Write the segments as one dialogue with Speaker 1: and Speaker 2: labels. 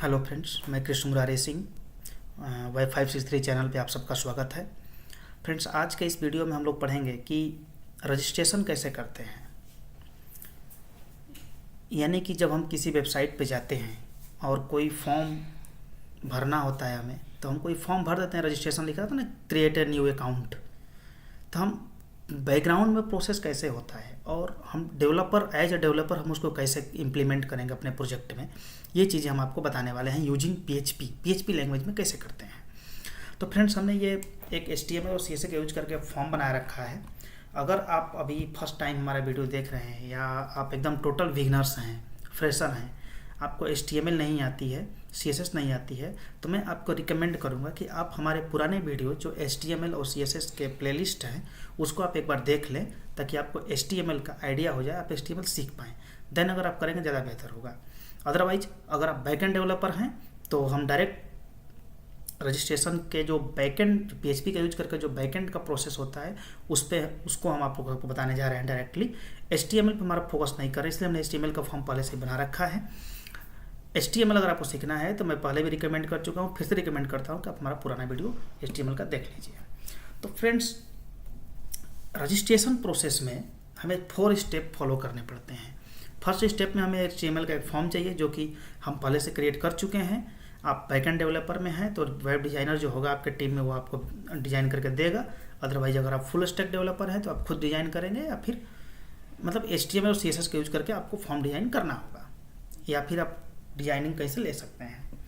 Speaker 1: Hello friends, मैं Krishna Murari Singh Y 563 channel पे आप सबका स्वागत है। फ्रेंड्स, आज के इस वीडियो में हम लोग पढ़ेंगे कि रजिस्ट्रेशन कैसे करते हैं। यानी कि जब हम किसी वेबसाइट पे जाते हैं और कोई फॉर्म भरना होता है हमें, तो हम कोई फॉर्म भर देते हैं, रजिस्ट्रेशन लिखा था ना, क्रिएट ए न्यू अकाउंट। तो हम बैकग्राउंड में प्रोसेस कैसे होता है और हम डेवलपर एज ए डेवलपर हम उसको कैसे इम्प्लीमेंट करेंगे अपने प्रोजेक्ट में, ये चीज़ें हम आपको बताने वाले हैं यूजिंग पीएचपी लैंग्वेज में कैसे करते हैं। तो फ्रेंड्स, हमने ये एक HTML और CSS का यूज करके फॉर्म बनाया रखा है। अगर आप अभी फर्स्ट टाइम हमारा वीडियो देख रहे हैं या आप एकदम टोटल बिगिनर्स हैं, फ्रेशर हैं, आपको HTML नहीं आती है, CSS नहीं आती है, तो मैं आपको रिकमेंड करूंगा कि आप हमारे पुराने वीडियो जो HTML और CSS के प्लेलिस्ट हैं उसको आप एक बार देख लें, ताकि आपको HTML का आइडिया हो जाए, आप HTML सीख पाएँ। देन अगर आप करेंगे ज़्यादा बेहतर होगा। अदरवाइज अगर आप बैकएंड डेवलपर हैं तो हम डायरेक्ट रजिस्ट्रेशन के जो बैकएंड PHP का यूज करके जो बैकएंड का प्रोसेस होता है उसको हम आप लोगों को बताने जा रहे हैं डायरेक्टली। HTML पे हमारा फोकस नहीं कर रहे, इसलिए हमने HTML का फॉर्म पहले से बना रखा है। HTML अगर आपको सीखना है तो मैं पहले भी रिकमेंड कर चुका हूँ, फिर से रिकमेंड करता हूँ कि आप हमारा पुराना वीडियो HTML का देख लीजिए। तो फ्रेंड्स, रजिस्ट्रेशन प्रोसेस में हमें 4 स्टेप फॉलो करने पड़ते हैं। फर्स्ट स्टेप में हमें HTML का एक फॉर्म चाहिए जो कि हम पहले से क्रिएट कर चुके हैं। आप बैकएंड डेवलपर में हैं तो वेब डिज़ाइनर जो होगा आपके टीम में वो आपको डिज़ाइन करके देगा। अदरवाइज अगर आप फुल स्टैक डेवलपर हैं तो आप खुद डिज़ाइन करेंगे, या फिर मतलब HTML और CSS का यूज करके आपको फॉर्म डिज़ाइन करना होगा, या फिर आप डिजाइनिंग कैसे ले सकते हैं।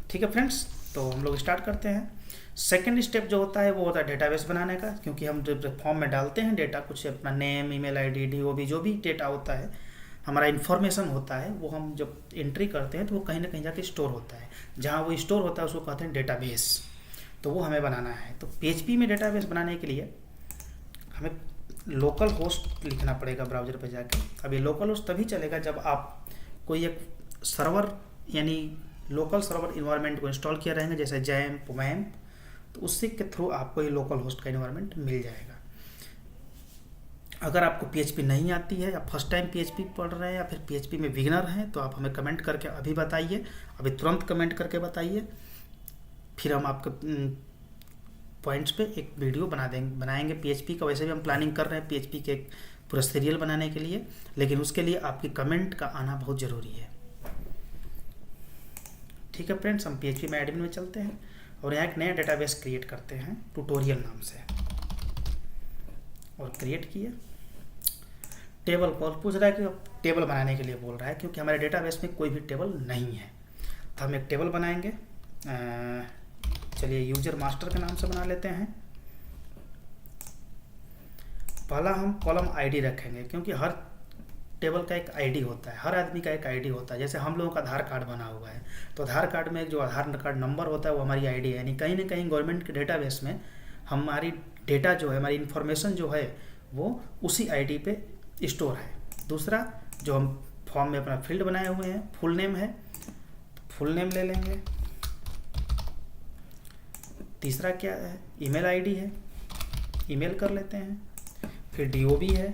Speaker 1: ठीक है फ्रेंड्स, तो हम लोग स्टार्ट करते हैं। सेकेंड स्टेप जो होता है वो होता है डेटाबेस बनाने का, क्योंकि हम जब फॉर्म में डालते हैं डेटा, कुछ अपना नेम, ईमेल आईडी, DOB जो भी डेटा होता है, हमारा इन्फॉर्मेशन होता है, वो हम जब एंट्री करते हैं तो वो कहीं ना कहीं जाके स्टोर होता है। जहाँ वो स्टोर होता है उसको कहते हैं डेटाबेस। तो वो हमें बनाना है। तो PHP में डेटाबेस बनाने के लिए हमें लोकल होस्ट लिखना पड़ेगा ब्राउज़र पर जाके। अब ये लोकल होस्ट तभी चलेगा जब आप कोई एक सर्वर यानी लोकल सर्वर इन्वायरमेंट को इंस्टॉल किया रहेंगे, जैसे जैम्प, वैम्प, तो उससे के थ्रू आपको ये लोकल होस्ट का इन्वायरमेंट मिल जाएगा। अगर आपको PHP नहीं आती है या फर्स्ट टाइम PHP पढ़ रहे हैं या फिर PHP में बिगिनर हैं तो आप हमें कमेंट करके अभी बताइए, अभी तुरंत कमेंट करके बताइए, फिर हम आपके पॉइंट्स पे एक वीडियो बनाएंगे PHP का। वैसे भी हम प्लानिंग कर रहे हैं PHP के एक पूरा सीरियल बनाने के लिए, लेकिन उसके लिए आपकी कमेंट का आना बहुत ज़रूरी है। ठीक है फ्रेंड्स, हम PHP में एडमिन में चलते हैं और यहाँ एक नया डेटाबेस क्रिएट करते हैं ट्यूटोरियल नाम से, और क्रिएट किए। टेबल कॉल पूछ रहा है कि टेबल बनाने के लिए बोल रहा है, क्योंकि हमारे डेटाबेस में कोई भी टेबल नहीं है। तो हम एक टेबल बनाएंगे। चलिए यूजर मास्टर के नाम से बना लेते हैं। पहला हम कॉलम ID रखेंगे, क्योंकि हर टेबल का एक ID होता है, हर आदमी का एक ID होता है। जैसे हम लोगों का आधार कार्ड बना हुआ है, तो आधार कार्ड में जो आधार कार्ड नंबर होता है वो हमारी ID है। यानी कहीं ना कहीं गवर्नमेंट के डेटाबेस में हमारी डेटा जो है, हमारी इन्फॉर्मेशन जो है, वो उसी ID पे स्टोर है। दूसरा, जो हम फॉर्म में अपना फील्ड बनाए हुए हैं, फुल नेम है, फुल नेम ले लेंगे। तीसरा क्या है, ईमेल ID है, ईमेल कर लेते हैं। फिर DOB है,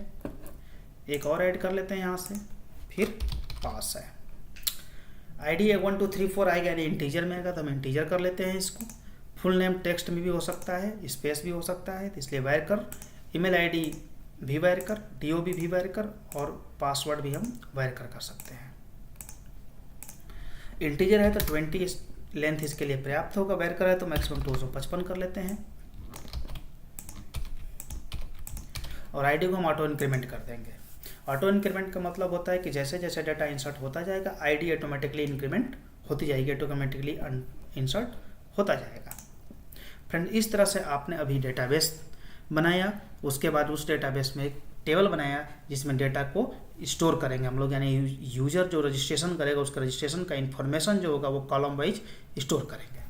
Speaker 1: एक और ऐड कर लेते हैं यहाँ से। फिर पास है। ID 1 2 3 4 आएगा, यानी इंटीजर में आएगा तो हम इंटीजर कर लेते हैं इसको। फुल नेम टेक्स्ट में भी हो सकता है, स्पेस भी हो सकता है, तो इसलिए वायर कर। ईमेल ID भी वायर कर, DOB भी वायर कर, और पासवर्ड भी हम वायर कर सकते हैं। इंटीजर है तो 20 लेंथ इसके लिए पर्याप्त होगा, वायर कर है तो मैक्सिमम 255 कर लेते हैं। और ID को हम ऑटो इंक्रीमेंट कर देंगे। ऑटो इंक्रीमेंट का मतलब होता है कि जैसे जैसे डाटा इंसर्ट होता जाएगा ID ऑटोमेटिकली इंक्रीमेंट होती जाएगी, ऑटोमेटिकली इंसर्ट होता जाएगा। फ्रेंड, इस तरह से आपने अभी डेटाबेस बनाया। उसके बाद उस डेटाबेस में एक टेबल बनाया जिसमें डेटा को स्टोर करेंगे हम लोग, यानी यूजर जो रजिस्ट्रेशन करेगा उसका रजिस्ट्रेशन का इन्फॉर्मेशन जो होगा वो कॉलम वाइज स्टोर करेंगे।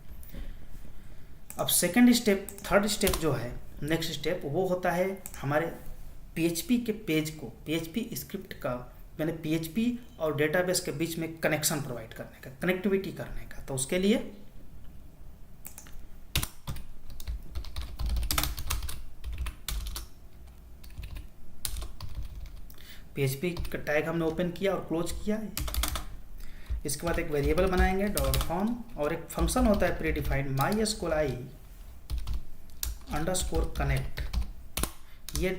Speaker 1: अब सेकेंड स्टेप, थर्ड स्टेप जो है, नेक्स्ट स्टेप, वो होता है हमारे PHP के पेज को, PHP स्क्रिप्ट का, यानी PHP और डेटाबेस के बीच में कनेक्शन प्रोवाइड करने का, कनेक्टिविटी करने का। तो उसके लिए PHP का टैग हमने ओपन किया और क्लोज किया। इसके बाद एक वेरिएबल बनाएंगे $फॉर्म, और एक फंक्शन होता है प्री डिफाइंड MySQLi _connect। ये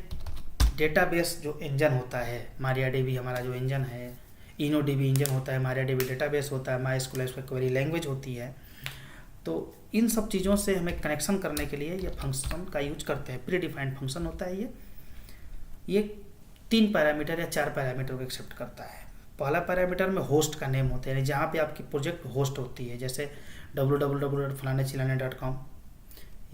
Speaker 1: डेटाबेस जो इंजन होता है, MariaDB हमारा जो इंजन है, InnoDB इंजन होता है, MariaDB डेटाबेस होता है, MySQL उसका क्वेरी लैंग्वेज होती है। तो इन सब चीज़ों से हमें कनेक्शन करने के लिए ये फंक्शन का यूज करते हैं। प्री डिफाइंड फंक्शन होता है ये 3 पैरामीटर या 4 पैरामीटर को एक्सेप्ट करता है। पहला पैरामीटर में होस्ट का नेम होता है, यानी जहाँ पे आपकी प्रोजेक्ट होस्ट होती है, जैसे www.फलाने-चिलाने.com,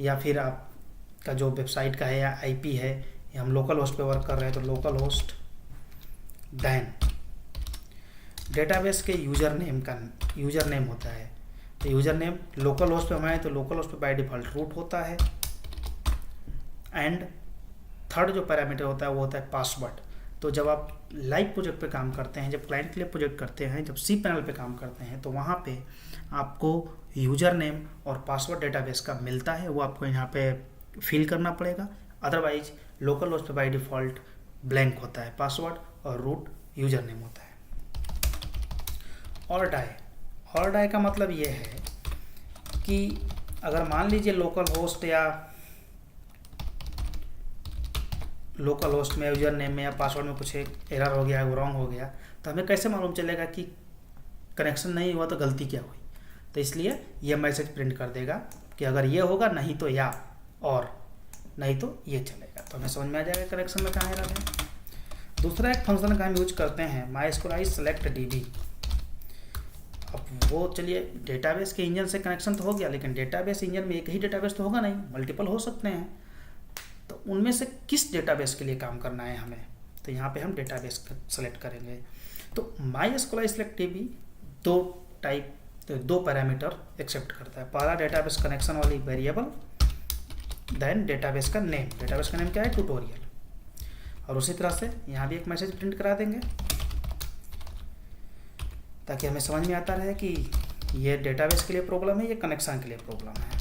Speaker 1: या फिर आपका जो वेबसाइट का है या IP है, या हम लोकल होस्ट पे वर्क कर रहे हैं तो लोकल होस्ट। दैन डेटाबेस के यूज़र नेम होता है, तो यूज़र नेम लोकल होस्ट पे हमारे तो लोकल होस्ट पे बाय डिफ़ॉल्ट रूट होता है। एंड थर्ड जो पैरामीटर होता है वो होता है पासवर्ड। तो जब आप लाइव प्रोजेक्ट पे काम करते हैं, जब क्लाइंट के लिए प्रोजेक्ट करते हैं, जब cPanel पे काम करते हैं, तो वहाँ पे आपको यूज़र नेम और पासवर्ड डेटाबेस का मिलता है, वो आपको यहाँ पे फिल करना पड़ेगा। अदरवाइज लोकल होस्ट पे बाय डिफ़ॉल्ट ब्लैंक होता है पासवर्ड, और रूट यूज़र नेम होता है। और डाई का मतलब ये है कि अगर मान लीजिए लोकल होस्ट में यूज़र नेम में या पासवर्ड में कुछ एरर हो गया है, वो रॉन्ग हो गया, तो हमें कैसे मालूम चलेगा कि कनेक्शन नहीं हुआ तो गलती क्या हुई। तो इसलिए ये मैसेज प्रिंट कर देगा कि अगर ये होगा, नहीं तो या, और नहीं तो ये चलेगा। तो हमें समझ में आ जाएगा कनेक्शन में कहाँ एरर है। दूसरा एक फंक्शन का हम यूज करते हैं MySQLi select DB। अब वो चलिए डेटाबेस के इंजन से कनेक्शन तो हो गया, लेकिन डेटाबेस इंजन में एक ही डेटाबेस तो होगा नहीं, मल्टीपल हो सकते हैं। तो उनमें से किस डेटाबेस के लिए काम करना है हमें, तो यहाँ पे हम डेटाबेस सेलेक्ट करेंगे। तो MySQLi select DB दो पैरामीटर एक्सेप्ट करता है। पहला डेटाबेस कनेक्शन वाली वेरिएबल, देन डेटाबेस का नेम क्या है, ट्यूटोरियल। और उसी तरह से यहाँ भी एक मैसेज प्रिंट करा देंगे ताकि हमें समझ में आता रहे कि ये डेटाबेस के लिए प्रॉब्लम है, ये कनेक्शन के लिए प्रॉब्लम है।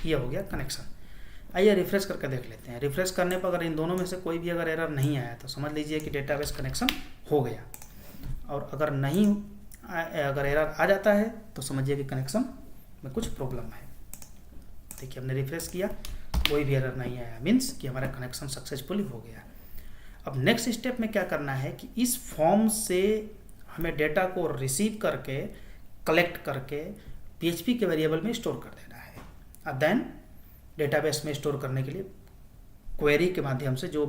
Speaker 1: ये हो गया कनेक्शन। आइए रिफ्रेश करके देख लेते हैं। रिफ्रेश करने पर अगर इन दोनों में से कोई भी अगर एरर नहीं आया तो समझ लीजिए कि डेटाबेस कनेक्शन हो गया, और अगर एरर आ जाता है तो समझिए कि कनेक्शन में कुछ प्रॉब्लम है। देखिए हमने रिफ्रेश किया, कोई भी एरर नहीं आया, मीन्स कि हमारा कनेक्शन सक्सेसफुली हो गया। अब नेक्स्ट स्टेप में क्या करना है कि इस फॉर्म से हमें डेटा को रिसीव करके कलेक्ट करके PHP के वेरिएबल में स्टोर कर देना है। अब देन डेटाबेस में स्टोर करने के लिए क्वेरी के माध्यम से, जो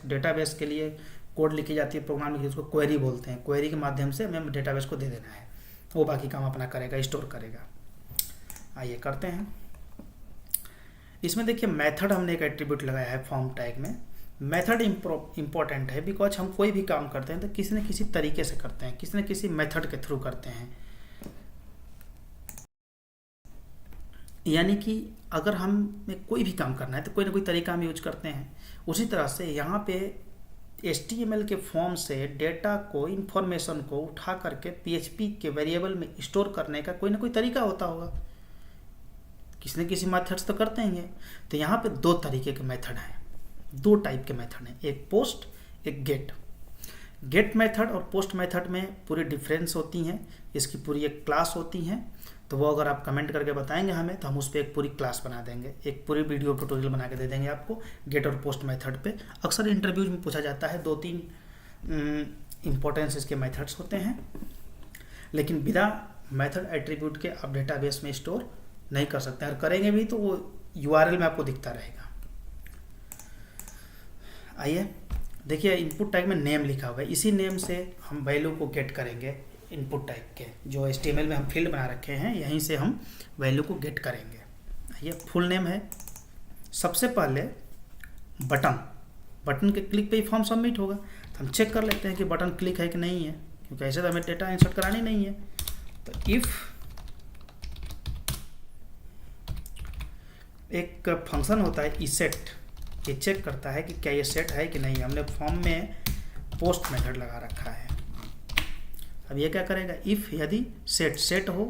Speaker 1: डेटाबेस के लिए कोड लिखी जाती है, प्रोग्राम लिखी, उसको क्वेरी बोलते हैं, क्वेरी के माध्यम से हमें डेटाबेस को दे देना है, वो बाकी काम अपना करेगा, स्टोर करेगा। आइए करते हैं। इसमें देखिए मेथड हमने एक एट्रीब्यूट लगाया है फॉर्म टैग में। मेथड इम्पोर्टेंट है बिकॉज हम कोई भी काम करते हैं तो किसी न किसी तरीके से करते हैं, किसी न किसी मेथड के थ्रू करते हैं। यानी कि अगर हमें कोई भी काम करना है तो कोई ना कोई तरीका हम यूज करते हैं। उसी तरह से यहाँ पे HTML के फॉर्म से डेटा को, इंफॉर्मेशन को उठा करके PHP के वेरिएबल में स्टोर करने का कोई ना कोई तरीका होता होगा, किसी न किसी मेथड्स तो करते हैं। तो यहाँ पे 2 तरीके के मेथड हैं, 2 टाइप के मेथड हैं, एक पोस्ट, एक गेट। गेट मेथड और पोस्ट मेथड में पूरी डिफरेंस होती हैं, इसकी पूरी एक क्लास होती हैं। तो वो अगर आप कमेंट करके बताएंगे हमें तो हम उस पर एक पूरी क्लास बना देंगे, एक पूरी वीडियो ट्यूटोरियल बना के दे देंगे आपको गेट और पोस्ट मेथड पे। अक्सर इंटरव्यूज में पूछा जाता है, 2-3 इंपॉर्टेंस इसके मेथड्स होते हैं, लेकिन बिना मेथड एट्रीब्यूट के आप डेटाबेस में स्टोर नहीं कर सकते, और करेंगे भी तो वो URL में आपको दिखता रहेगा। आइए देखिए, इनपुट टैग में नेम लिखा हुआ है, इसी नेम से हम वैल्यू को गेट करेंगे। इनपुट टैग के जो HTML में हम फील्ड बना रखे हैं, यहीं से हम वैल्यू को गेट करेंगे। ये फुल नेम है। सबसे पहले बटन के क्लिक पे ही फॉर्म सबमिट होगा, तो हम चेक कर लेते हैं कि बटन क्लिक है कि नहीं है, क्योंकि ऐसे तो हमें डेटा इंसर्ट करानी नहीं है। तो इफ़ एक फंक्शन होता है इसेट, ये चेक करता है कि क्या ये सेट है कि नहीं। हमने फॉर्म में पोस्ट मेथड लगा रखा है। अब ये क्या करेगा, इफ़ यदि सेट हो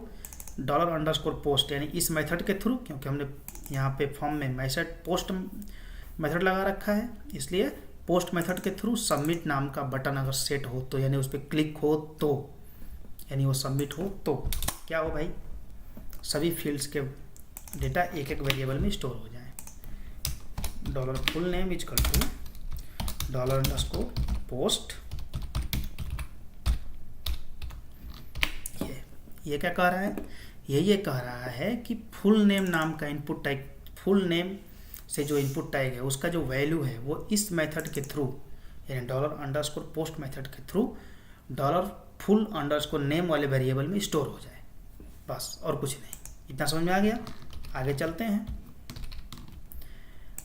Speaker 1: $_post, यानी इस मेथड के थ्रू, क्योंकि हमने यहाँ पे फॉर्म में मैसेज पोस्ट मेथड लगा रखा है, इसलिए पोस्ट मेथड के थ्रू सबमिट नाम का बटन अगर सेट हो तो, यानी उस पर क्लिक हो तो, यानी वो सबमिट हो तो क्या हो भाई, सभी फील्ड्स के डेटा एक एक वेरिएबल में स्टोर हो जाए। Dollar full name is equal to dollar underscore post. ये क्या कह रहा है, ये कह रहा है कि फुल नेम नाम का इनपुट टैग, फुल नेम से जो इनपुट टैग है उसका जो वैल्यू है वो इस मेथड के थ्रू, यानी डॉलर अंडरस्कोर पोस्ट मेथड के through dollar full underscore name वाले वेरिएबल में स्टोर हो जाए, बस और कुछ नहीं। इतना समझ में आ गया। आगे चलते हैं।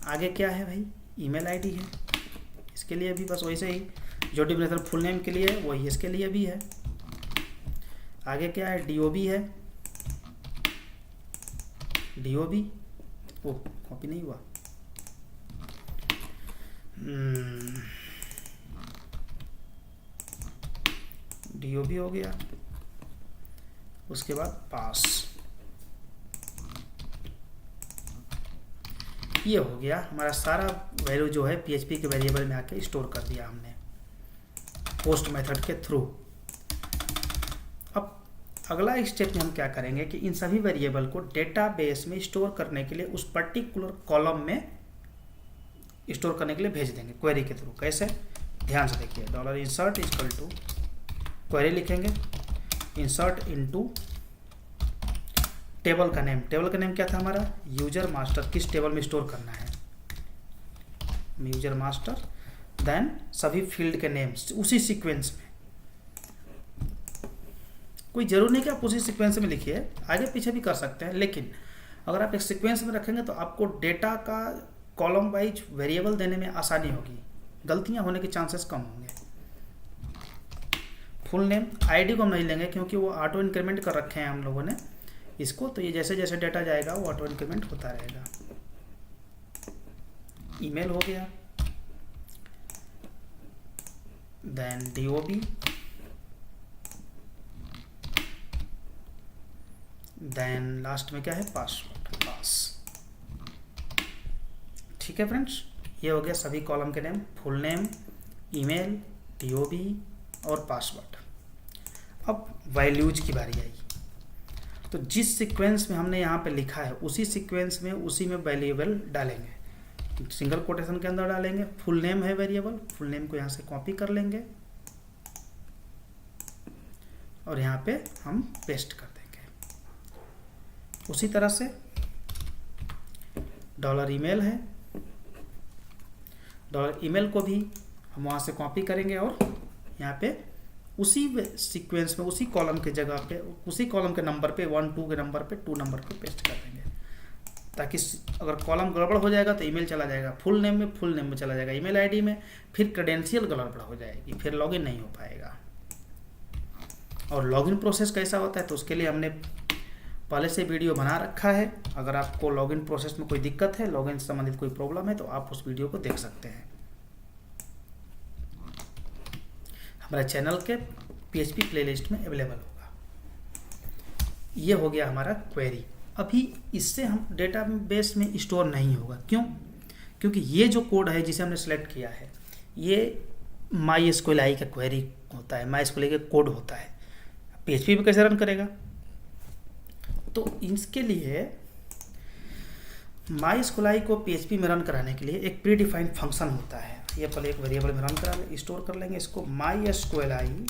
Speaker 1: आगे क्या है भाई, ईमेल आईडी है, इसके लिए भी बस वैसे ही जो डिफिनेशन फुल नेम के लिए है वही इसके लिए भी है। आगे क्या है, डीओबी है, डीओबी ओ कॉपी नहीं हुआ, डीओबी हो गया। उसके बाद पास, ये हो गया हमारा सारा वैल्यू जो है पीएचपी के वेरिएबल में आके स्टोर कर दिया हमने पोस्ट मेथड के थ्रू। अब अगला स्टेप में हम क्या करेंगे कि इन सभी वेरिएबल को डेटाबेस में स्टोर करने के लिए उस पर्टिकुलर कॉलम में स्टोर करने के लिए भेज देंगे क्वेरी के थ्रू। कैसे, ध्यान से देखिए, dollar insert equal to query लिखेंगे, इंसर्ट इनटू टेबल का नेम, टेबल का नेम क्या था हमारा, यूजर मास्टर, किस टेबल में स्टोर करना है, यूजर मास्टर, देन सभी फील्ड के नेम्स उसी सीक्वेंस में। कोई जरूर नहीं कि आप उसी सीक्वेंस में लिखिए, आगे पीछे भी कर सकते हैं, लेकिन अगर आप एक सीक्वेंस में रखेंगे तो आपको डेटा का कॉलम वाइज वेरिएबल देने में आसानी होगी, गलतियां होने के चांसेस कम होंगे। फुल नेम, आईडी को हम नहीं लेंगे क्योंकि वो ऑटो इंक्रीमेंट कर रखे हैं हम लोगों ने इसको, तो ये जैसे जैसे डेटा जाएगा वो ऑटो इंक्रीमेंट होता रहेगा। ईमेल हो गया, देन डीओबी, देन लास्ट में क्या है, पासवर्ड, पास। ठीक है फ्रेंड्स, ये हो गया सभी कॉलम के name, full name, email, DOB और पासवर्ड। अब वैल्यूज की बारी आई, तो जिस सीक्वेंस में हमने यहाँ पे लिखा है उसी सीक्वेंस में उसी में वेरिएबल डालेंगे, सिंगल कोटेशन के अंदर डालेंगे। फुल नेम है वेरिएबल, फुल नेम को यहाँ से कॉपी कर लेंगे और यहाँ पे हम पेस्ट कर देंगे। उसी तरह से डॉलर ईमेल है, डॉलर ईमेल को भी हम वहाँ से कॉपी करेंगे और यहाँ पे उसी सीक्वेंस में उसी कॉलम के जगह पे उसी कॉलम के नंबर पे 1 2 के नंबर पे 2 नंबर पे पेस्ट कर देंगे, ताकि अगर कॉलम गड़बड़ हो जाएगा तो ईमेल चला जाएगा, फुल नेम में चला जाएगा, ईमेल आईडी में फिर क्रेडेंशियल गड़बड़ हो जाएगी, फिर लॉगिन नहीं हो पाएगा। और लॉगिन प्रोसेस कैसा होता है तो उसके लिए हमने पहले से वीडियो बना रखा है। अगर आपको लॉगिन प्रोसेस में कोई दिक्कत है, लॉगिन से संबंधित कोई प्रॉब्लम है तो आप उस वीडियो को देख सकते हैं। हमारे चैनल के PHP प्लेलिस्ट में अवेलेबल होगा। ये हो गया हमारा क्वेरी। अभी इससे हम डेटाबेस में स्टोर नहीं होगा, क्यों? क्योंकि ये जो कोड है जिसे हमने सेलेक्ट किया है ये MySQL का क्वेरी होता है, MySQL का कोड होता है। PHP पे कैसे रन करेगा? तो इसके लिए MySQL को PHP में रन कराने के लिए एक प्री डिफाइंड फंक्शन होता है। ये पहले एक वेरिएबल में रन करा ले, स्टोर कर लेंगे इसको MySQL_query।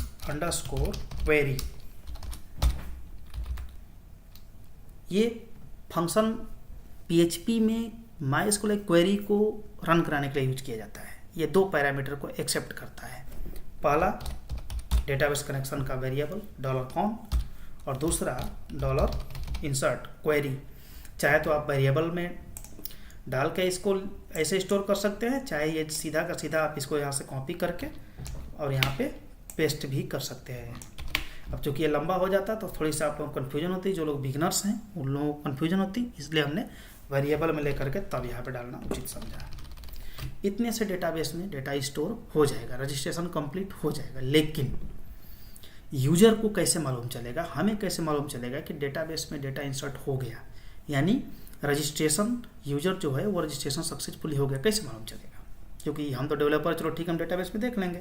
Speaker 1: ये फंक्शन PHP में MySQL क्वेरी को रन कराने के लिए यूज किया जाता है। ये 2 पैरामीटर को एक्सेप्ट करता है, पहला डेटाबेस कनेक्शन का वेरिएबल $com और दूसरा $insert query। चाहे तो आप वेरिएबल में डाल के इसको ऐसे स्टोर कर सकते हैं, चाहे ये सीधा का सीधा आप इसको यहाँ से कॉपी करके और यहाँ पे पेस्ट भी कर सकते हैं। अब चूँकि ये लंबा हो जाता तो थोड़ी सी आप लोगों को कन्फ्यूजन होती, जो लोग बिगनर्स हैं उन लोगों को कन्फ्यूजन होती, इसलिए हमने वेरिएबल में लेकर के तब यहाँ पे डालना उचित समझा। इतने से डेटाबेस में डेटा स्टोर हो जाएगा, रजिस्ट्रेशन कंप्लीट हो जाएगा। लेकिन यूजर को कैसे मालूम चलेगा, हमें कैसे मालूम चलेगा कि डेटाबेस में डेटा इंसर्ट हो गया? यानी रजिस्ट्रेशन यूजर जो है वो रजिस्ट्रेशन सक्सेसफुली हो गया कैसे मालूम चलेगा? क्योंकि हम तो डेवलपर, चलो ठीक है, हम डेटाबेस में देख लेंगे,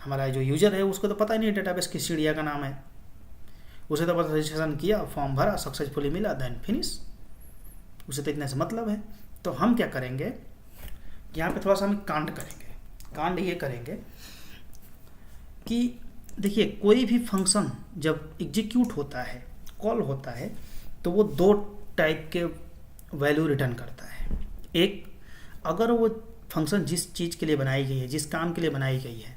Speaker 1: हमारा जो यूजर है उसको तो पता ही नहीं डेटाबेस किस चिड़िया का नाम है, उसे तो बस रजिस्ट्रेशन किया, फॉर्म भरा, सक्सेसफुली मिला, देन फिनिश, उसे तो इतने से मतलब है। तो हम क्या करेंगे, यहाँ पे थोड़ा सा हम कांड करेंगे। कांड ये करेंगे कि देखिए कोई भी फंक्शन जब एग्जीक्यूट होता है, कॉल होता है, तो वो दो टाइप के वैल्यू रिटर्न करता है। एक, अगर वो फंक्शन जिस चीज़ के लिए बनाई गई है, जिस काम के लिए बनाई गई है,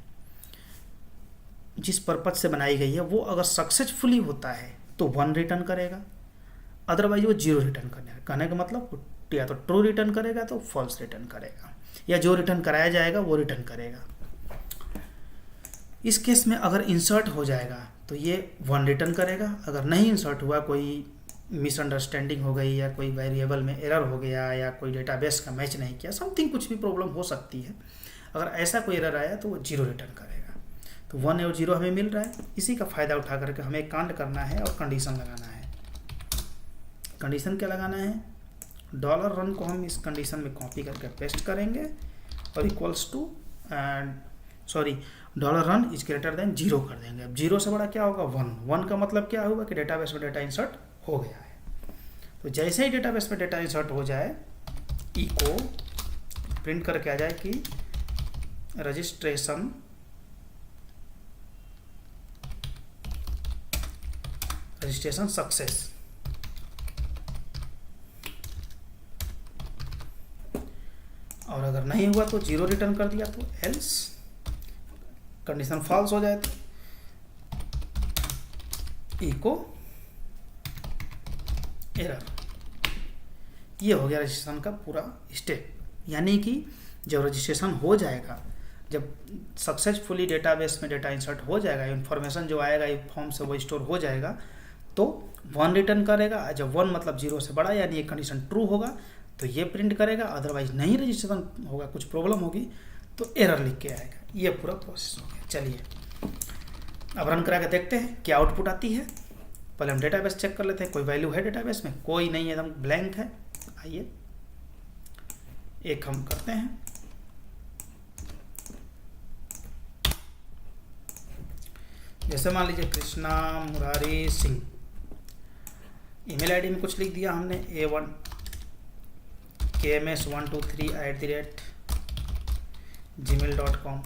Speaker 1: जिस पर्पज से बनाई गई है, वो अगर सक्सेसफुली होता है तो 1 रिटर्न करेगा, अदरवाइज वो 0 रिटर्न करेगा। कहने का मतलब या तो ट्रू रिटर्न करेगा तो फॉल्स रिटर्न करेगा, या जो रिटर्न कराया जाएगा वो रिटर्न करेगा। इस केस में अगर इंसर्ट हो जाएगा तो ये 1 रिटर्न करेगा, अगर नहीं इंसर्ट हुआ, कोई मिसअंडरस्टैंडिंग हो गई या कोई वेरिएबल में एरर हो गया या कोई डेटाबेस का मैच नहीं किया, समथिंग कुछ भी प्रॉब्लम हो सकती है, अगर ऐसा कोई एरर आया तो वो 0 रिटर्न करेगा। तो 1 और 0 हमें मिल रहा है। इसी का फ़ायदा उठा करके हमें एक कांड करना है और कंडीशन लगाना है। कंडीशन क्या लगाना है, $run को हम इस कंडीशन में कॉपी करके पेस्ट करेंगे और equals to $run is greater than 0 कर देंगे। अब 0 से बड़ा क्या होगा, 1 का मतलब क्या होगा कि डेटाबेस में डेटा इंसर्ट हो गया है। तो जैसे ही डेटाबेस में डेटा इंसर्ट हो जाए, इको प्रिंट करके आ जाए कि रजिस्ट्रेशन सक्सेस, और अगर नहीं हुआ तो 0 रिटर्न कर दिया, तो एल्स कंडीशन फॉल्स हो जाए तो इको एरर। ये हो गया रजिस्ट्रेशन का पूरा स्टेप। यानी कि जब रजिस्ट्रेशन हो जाएगा, जब सक्सेसफुली डेटाबेस में डेटा इंसर्ट हो जाएगा, इन्फॉर्मेशन जो आएगा फॉर्म से वो स्टोर हो जाएगा, तो 1 रिटर्न करेगा। जब 1 मतलब 0 से बड़ा, यानी ये कंडीशन ट्रू होगा तो ये प्रिंट करेगा, अदरवाइज नहीं रजिस्ट्रेशन होगा, कुछ प्रॉब्लम होगी तो एरर लिख के आएगा। ये पूरा प्रोसेस हो गया। चलिए अब रन करा के देखते हैं क्या आउटपुट आती है। पहले हम डेटाबेस चेक कर लेते हैं, कोई वैल्यू है डेटाबेस में? कोई नहीं है, एकदम ब्लैंक है। आइए एक हम करते हैं, जैसे मान लीजिए कृष्णा मुरारी सिंह, ईमेल आईडी में कुछ लिख दिया हमने, A1 kms123@gmail.com,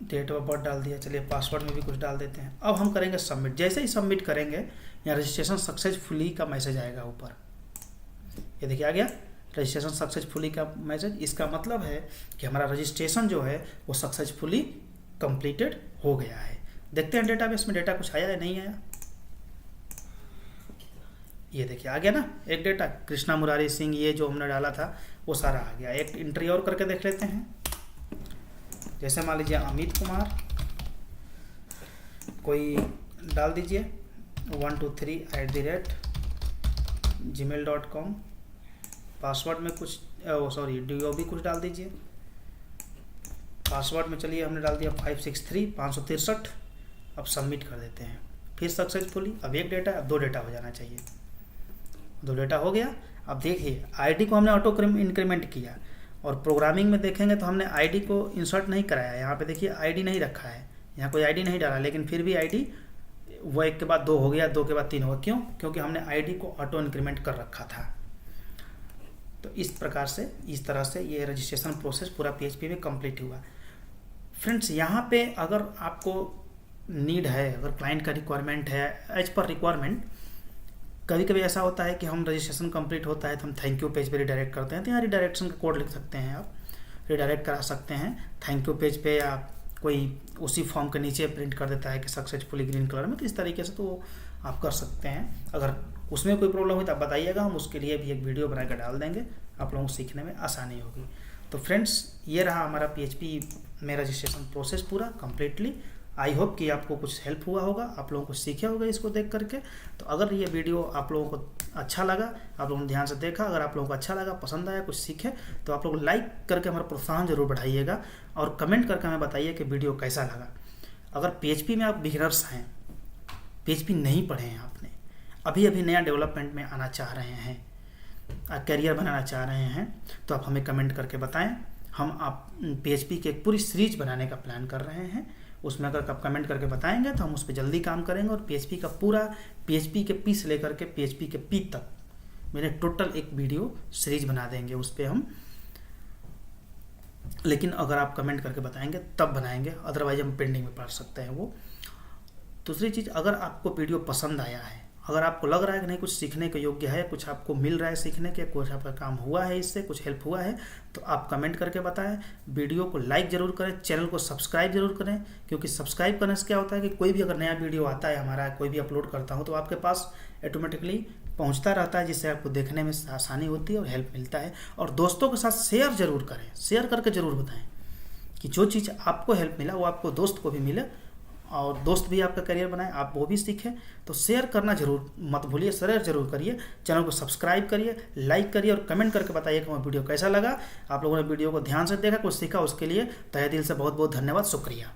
Speaker 1: date of birth डाल दिया। चलिए पासवर्ड में भी कुछ डाल देते हैं। अब हम करेंगे सबमिट। जैसे ही सबमिट करेंगे, यहाँ रजिस्ट्रेशन सक्सेसफुली का मैसेज आएगा ऊपर, ये देखिए आ गया रजिस्ट्रेशन सक्सेसफुली का मैसेज। इसका मतलब है कि हमारा रजिस्ट्रेशन जो है वो सक्सेसफुली कंप्लीटेड हो गया है। देखते हैं डेटाबेस में डेटा कुछ आया या नहीं आया। ये देखिए आ गया ना एक डेटा, कृष्णा मुरारी सिंह, ये जो हमने डाला था वो सारा आ गया। एक एंट्री और करके देख लेते हैं, जैसे मान लीजिए अमित कुमार, कोई डाल दीजिए 123@gmail.com, पासवर्ड में कुछ DOB कुछ डाल दीजिए। पासवर्ड में चलिए हमने डाल दिया 563 अब सबमिट कर देते हैं, फिर सक्सेसफुली। अब एक डेटा, अब 2 डेटा हो जाना चाहिए। 2 डेटा हो गया। अब देखिए आईडी को हमने ऑटो इंक्रीमेंट किया, और प्रोग्रामिंग में देखेंगे तो हमने आईडी को इंसर्ट नहीं कराया। यहाँ पे देखिए आईडी नहीं रखा है, यहाँ कोई आईडी नहीं डाला, लेकिन फिर भी आईडी वो 1 के बाद 2 हो गया, 2 के बाद 3 होगा। क्यों? क्योंकि हमने आईडी को ऑटो इंक्रीमेंट कर रखा था। तो इस प्रकार से, इस तरह से ये रजिस्ट्रेशन प्रोसेस पूरा PHP में कंप्लीट हुआ। फ्रेंड्स यहाँ पे अगर आपको नीड है, अगर क्लाइंट का रिक्वायरमेंट है, एज पर रिक्वायरमेंट, कभी कभी ऐसा होता है कि हम रजिस्ट्रेशन कंप्लीट होता है तो हम थैंक यू पेज पे रिडायरेक्ट करते हैं। तो यहाँ रिडायरेक्शन का कोड लिख सकते हैं, आप रिडायरेक्ट करा सकते हैं थैंक यू पेज पे, या कोई उसी फॉर्म के नीचे प्रिंट कर देता है कि सक्सेसफुली ग्रीन कलर में। तो इस तरीके से तो आप कर सकते हैं। अगर उसमें कोई प्रॉब्लम हुई तो आप बताइएगा, हम उसके लिए भी एक वीडियो बना कर डाल देंगे, आप लोगों को सीखने में आसानी होगी। तो फ्रेंड्स ये रहा हमारा PHP में रजिस्ट्रेशन प्रोसेस पूरा कम्प्लीटली। आई होप कि आपको कुछ हेल्प हुआ होगा, आप लोगों को सीखे होगा इसको देख करके। तो अगर ये वीडियो आप लोगों को अच्छा लगा, आप लोगों ने ध्यान से देखा, अगर आप लोगों को अच्छा लगा, पसंद आया, कुछ सीखे, तो आप लोग लाइक करके हमारा प्रोत्साहन जरूर बढ़ाइएगा, और कमेंट करके हमें बताइए कि वीडियो कैसा लगा। अगर PHP में आप बिगिनर्स हैं पीएचपी नहीं पढ़े हैं आपने, अभी अभी नया डेवलपमेंट में आना चाह रहे हैं, करियर बनाना चाह रहे हैं, तो आप हमें कमेंट करके बताएं। हम आप पीएचपी की एक पूरी सीरीज बनाने का प्लान कर रहे हैं, उसमें अगर आप कमेंट करके बताएंगे तो हम उस पर जल्दी काम करेंगे और पीएचपी का पूरा, पीएचपी के पी से लेकर के पीएचपी के पी तक मेरे टोटल एक वीडियो सीरीज बना देंगे उस पर हम। लेकिन अगर आप कमेंट करके बताएंगे तब बनाएंगे, अदरवाइज हम पेंडिंग में पढ़ सकते हैं वो। दूसरी चीज़, अगर आपको वीडियो पसंद आया है, अगर आपको लग रहा है कि नहीं कुछ सीखने के योग्य है, कुछ आपको मिल रहा है सीखने के, कुछ आपका काम हुआ है इससे, कुछ हेल्प हुआ है, तो आप कमेंट करके बताएं। वीडियो को लाइक ज़रूर करें, चैनल को सब्सक्राइब जरूर करें, क्योंकि सब्सक्राइब करने से क्या होता है कि कोई भी अगर नया वीडियो आता है हमारा, कोई भी अपलोड करता हूँ तो आपके पास ऑटोमेटिकली पहुँचता रहता है, जिससे आपको देखने में आसानी होती है और हेल्प मिलता है। और दोस्तों के साथ शेयर जरूर करें, शेयर करके ज़रूर बताएँ कि जो चीज़ आपको हेल्प मिला वो आपको दोस्त को भी मिले, और दोस्त भी आपका करियर बनाए, आप वो भी सीखें। तो शेयर करना जरूर मत भूलिए, शेयर जरूर करिए, चैनल को सब्सक्राइब करिए, लाइक करिए और कमेंट करके बताइए कि वीडियो कैसा लगा। आप लोगों ने वीडियो को ध्यान से देखा, कुछ सीखा, उसके लिए तहे दिल से बहुत बहुत धन्यवाद, शुक्रिया।